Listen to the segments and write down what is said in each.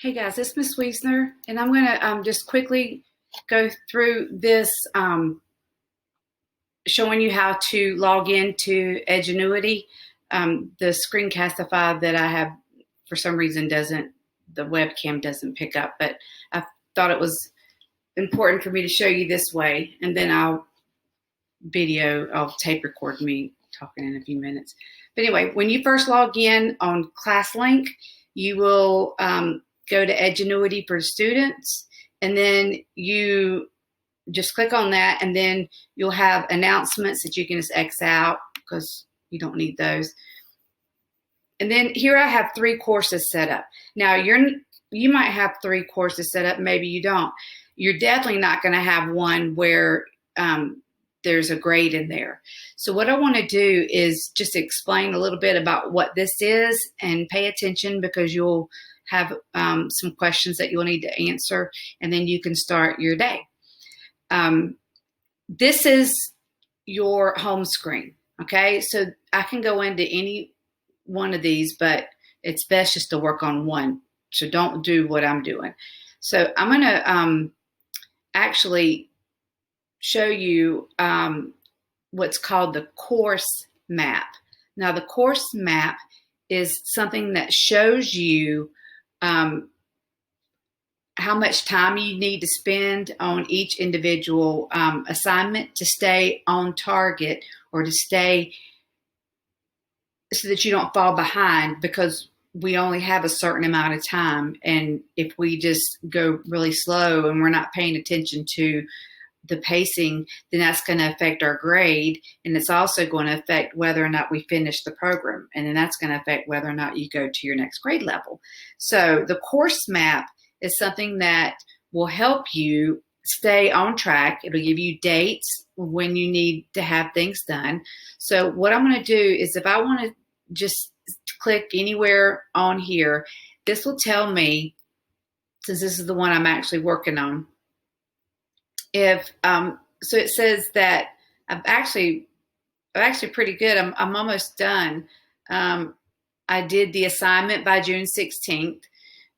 Hey guys, it's Miss Wiesner, and I'm going to just quickly go through this, showing you how to log into Edgenuity. The screencastify that I have, for some reason, the webcam doesn't pick up, but I thought it was important for me to show you this way, and then I'll tape record me talking in a few minutes. But anyway, when you first log in on ClassLink, you will go to Edgenuity for students, and then you just click on that, and then you'll have announcements that you can just X out because you don't need those. And then here I have 3 courses set up. Now you might have 3 courses set up, maybe you don't. You're definitely not going to have one where there's a grade in there. So what I want to do is just explain a little bit about what this is, and pay attention because you'll have some questions that you'll need to answer, and then you can start your day. This is your home screen, okay? So I can go into any one of these, but it's best just to work on one. So don't do what I'm doing. So I'm going to actually show you what's called the course map. Now, the course map is something that shows you how much time you need to spend on each individual assignment to stay on target, or to stay so that you don't fall behind, because we only have a certain amount of time. And if we just go really slow and we're not paying attention to the pacing, then that's going to affect our grade. And it's also going to affect whether or not we finish the program. And then that's going to affect whether or not you go to your next grade level. So the course map is something that will help you stay on track. It'll give you dates when you need to have things done. So what I'm going to do is, if I want to just click anywhere on here, this will tell me, since this is the one I'm actually working on, if so it says that I'm actually pretty good. I'm almost done. I did the assignment by June 16th.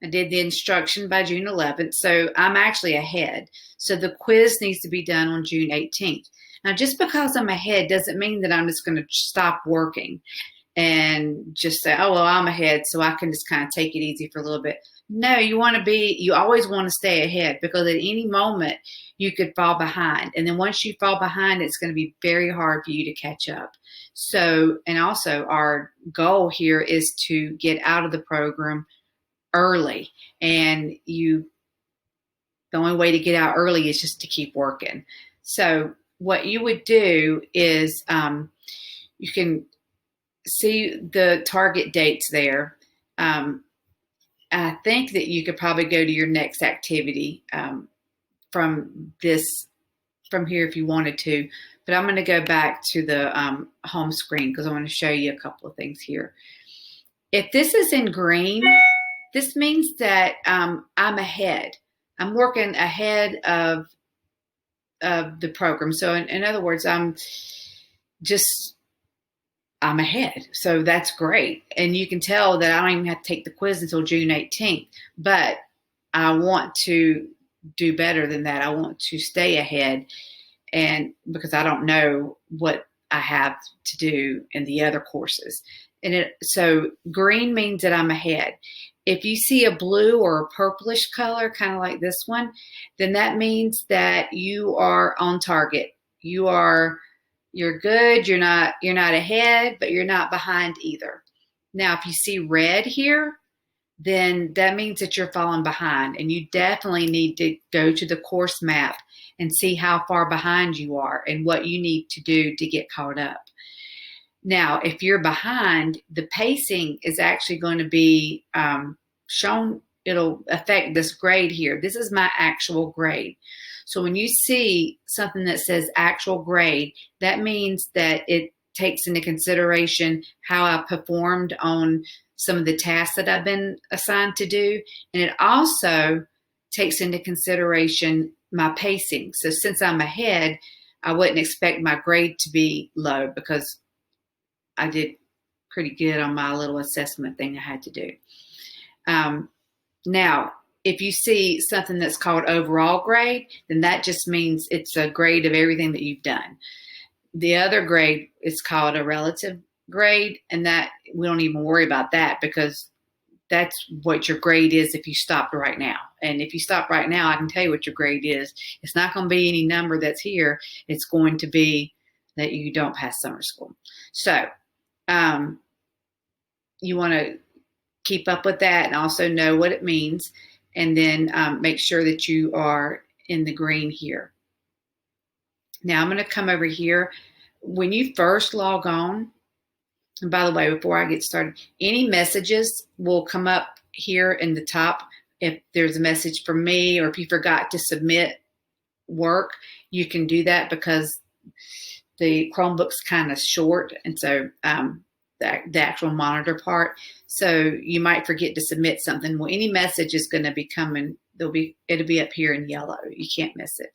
I did the instruction by June 11th. So I'm actually ahead. So the quiz needs to be done on June 18th. Now, just because I'm ahead doesn't mean that I'm just going to stop working and just say, oh, well, I'm ahead, so I can just kind of take it easy for a little bit. No, you always want to stay ahead, because at any moment you could fall behind. And then once you fall behind, it's going to be very hard for you to catch up. So, and also our goal here is to get out of the program early. And the only way to get out early is just to keep working. So what you would do is you can see the target dates there. I think that you could probably go to your next activity from here if you wanted to, but I'm going to go back to the home screen because I want to show you a couple of things here. If this is in green, this means that I'm ahead. I'm working ahead of the program. So in other words, I'm ahead. So that's great. And you can tell that I don't even have to take the quiz until June 18th, but I want to do better than that. I want to stay ahead, and because I don't know what I have to do in the other courses. So green means that I'm ahead. If you see a blue or a purplish color, kind of like this one, then that means that you are on target. You're good. You're not ahead, but you're not behind either. Now, if you see red here, then that means that you're falling behind, and you definitely need to go to the course map and see how far behind you are and what you need to do to get caught up. Now, if you're behind, the pacing is actually going to be shown. It'll affect this grade here. This is my actual grade. So when you see something that says actual grade, that means that it takes into consideration how I performed on some of the tasks that I've been assigned to do. And it also takes into consideration my pacing. So since I'm ahead, I wouldn't expect my grade to be low because I did pretty good on my little assessment thing I had to do. Now, if you see something that's called overall grade, then that just means it's a grade of everything that you've done. The other grade is called a relative grade, and that we don't even worry about that because that's what your grade is if you stopped right now. And if you stop right now, I can tell you what your grade is. It's not going to be any number that's here. It's going to be that you don't pass summer school. So you want to keep up with that and also know what it means. And then make sure that you are in the green here. Now I'm going to come over here. When you first log on, and by the way, before I get started, any messages will come up here in the top. If there's a message from me or if you forgot to submit work, you can do that because the Chromebook's kind of short. And so the actual monitor part. So you might forget to submit something. Well, any message is going to be coming. It'll be up here in yellow. You can't miss it.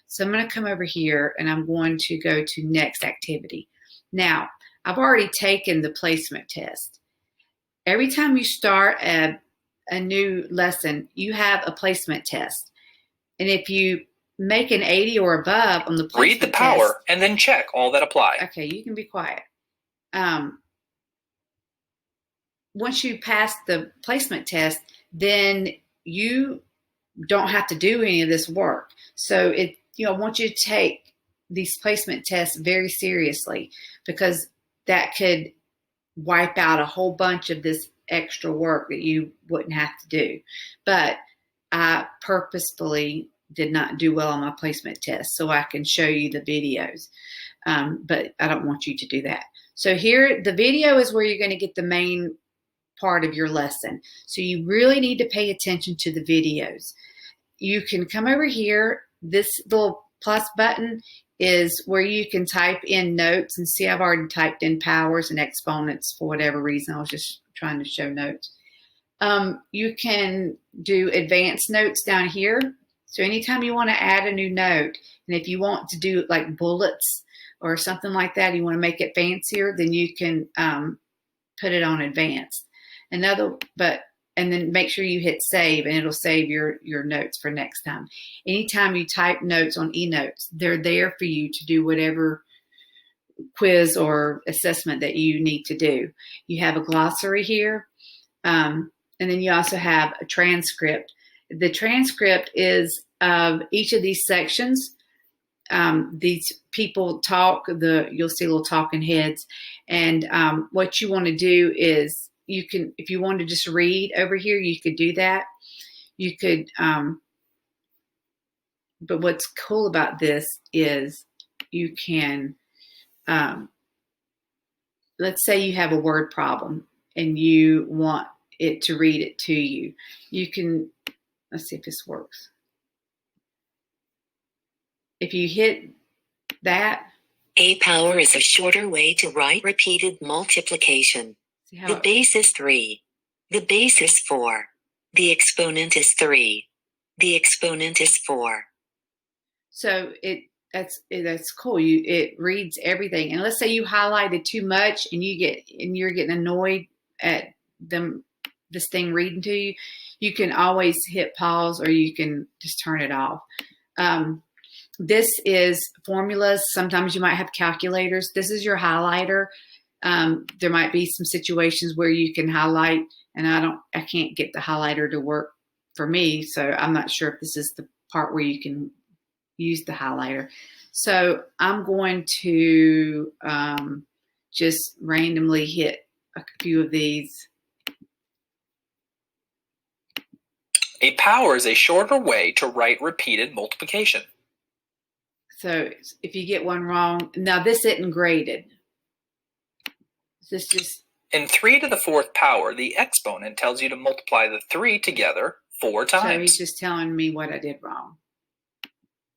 So I'm going to come over here and I'm going to go to next activity. Now, I've already taken the placement test. Every time you start a new lesson, you have a placement test. And if you make an 80 or above on the placement read the power test, and then check all that apply. Okay, you can be quiet. Once you pass the placement test, then you don't have to do any of this work. So I want you to take these placement tests very seriously because that could wipe out a whole bunch of this extra work that you wouldn't have to do. But I purposefully did not do well on my placement test so I can show you the videos. But I don't want you to do that. So here, the video is where you're going to get the main part of your lesson. So you really need to pay attention to the videos. You can come over here. This little plus button is where you can type in notes and see I've already typed in powers and exponents for whatever reason. I was just trying to show notes. You can do advanced notes down here. So anytime you want to add a new note, and if you want to do like bullets or something like that, you want to make it fancier, then you can put it on advanced. And then make sure you hit save and it'll save your notes for next time. Anytime you type notes on eNotes, they're there for you to do whatever quiz or assessment that you need to do. You have a glossary here. And then you also have a transcript. The transcript is of each of these sections. These people talk, you'll see little talking heads. And what you want to do is you can, if you want to just read over here, you could do that. You could, but what's cool about this is you can, let's say you have a word problem and you want it to read it to you. You can, let's see if this works. If you hit that. A power is a shorter way to write repeated multiplication. The base is 3. The base is 4. The exponent is 3. The exponent is 4. So that's cool. It reads everything. And let's say you highlighted too much and you're getting annoyed at this thing reading to you. You can always hit pause or you can just turn it off. This is formulas. Sometimes you might have calculators. This is your highlighter. There might be some situations where you can highlight, and I can't get the highlighter to work for me, so I'm not sure if this is the part where you can use the highlighter. So I'm going to just randomly hit a few of these. A power is a shorter way to write repeated multiplication. So if you get one wrong, now this isn't graded. This just in 3 to the 4th power, the exponent tells you to multiply the 3 together 4 times. So he's just telling me what I did wrong.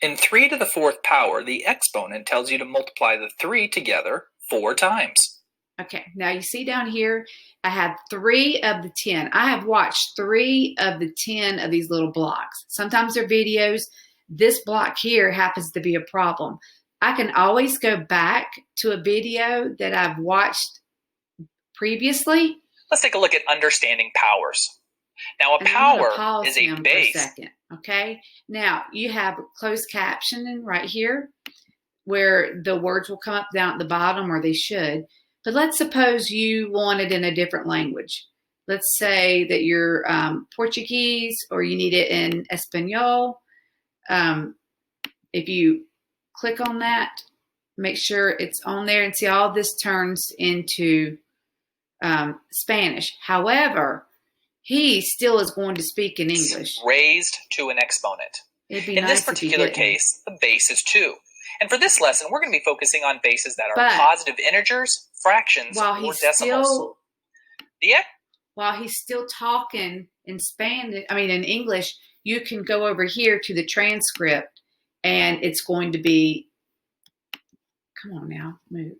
In 3 to the 4th power, the exponent tells you to multiply the 3 together 4 times. Okay, now you see down here, I have 3 of the 10. I have watched 3 of the 10 of these little blocks. Sometimes they're videos. This block here happens to be a problem. I can always go back to a video that I've watched previously. Let's take a look at understanding powers. Now, a And I'm going to power pause is a him base. for a second. Okay. Now you have closed captioning right here where the words will come up down at the bottom, or they should. But let's suppose you want it in a different language. Let's say that you're Portuguese, or you need it in Espanol. If you click on that, make sure it's on there, and see all this turns into Spanish. However, he still is going to speak in English. Raised to an exponent. In this particular case, the base is 2. And for this lesson, we're going to be focusing on bases that are positive integers, fractions, or decimals. While he's still talking in Spanish, in English, you can go over here to the transcript, and it's going to be, come on now, move.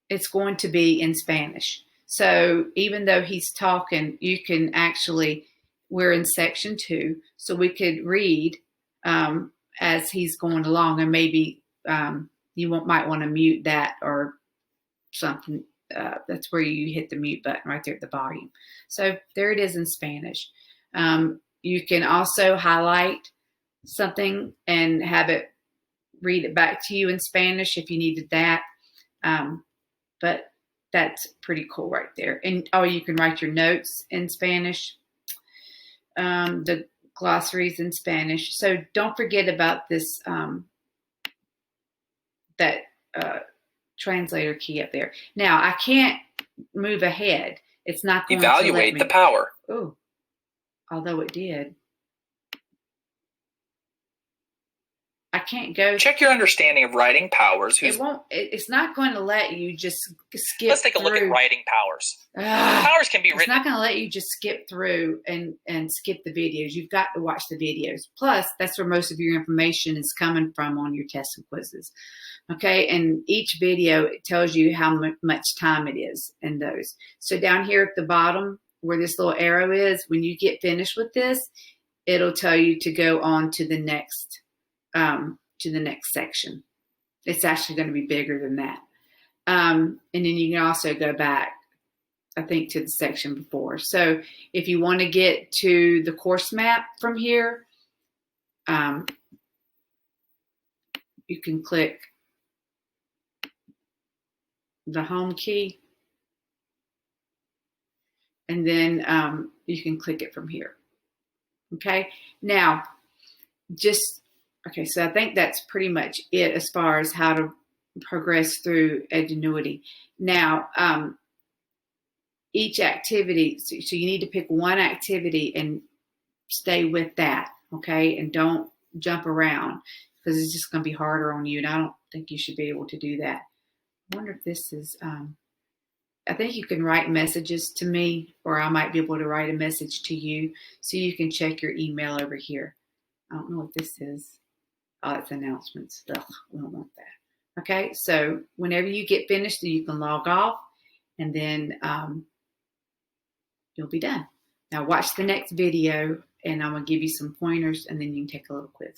It's going to be in Spanish. So even though he's talking, you can actually, we're in section 2, so we could read as he's going along, and maybe you might want to mute that or something. That's where you hit the mute button right there at the volume. So there it is in Spanish. You can also highlight something and have it read it back to you in Spanish if you needed that. But that's pretty cool right there. And you can write your notes in Spanish, the glossaries in Spanish. So don't forget about this, that translator key up there. Now I can't move ahead. It's not going to let me. The power. Oh, although it did. I can't go. Check your understanding of writing powers. It won't. It's not going to let you just skip. Let's take a look at writing powers. Powers can be written. It's not going to let you just skip through and skip the videos. You've got to watch the videos. Plus, that's where most of your information is coming from on your tests and quizzes. Okay, and each video, it tells you how much time it is in those. So down here at the bottom, where this little arrow is, when you get finished with this, it'll tell you to go on to the next. Section. It's actually going to be bigger than that. And then you can also go back, I think, to the section before. So if you want to get to the course map from here, you can click the home key, and then you can click it from here. Okay. Now, so I think that's pretty much it as far as how to progress through Edgenuity. Now, each activity, so you need to pick one activity and stay with that, okay? And don't jump around, because it's just going to be harder on you, and I don't think you should be able to do that. I wonder if this is, I think you can write messages to me, or I might be able to write a message to you, so you can check your email over here. I don't know what this is. Oh, it's announcements. Ugh, we don't want that. Okay, so whenever you get finished, you can log off, and then you'll be done. Now watch the next video, and I'm going to give you some pointers, and then you can take a little quiz.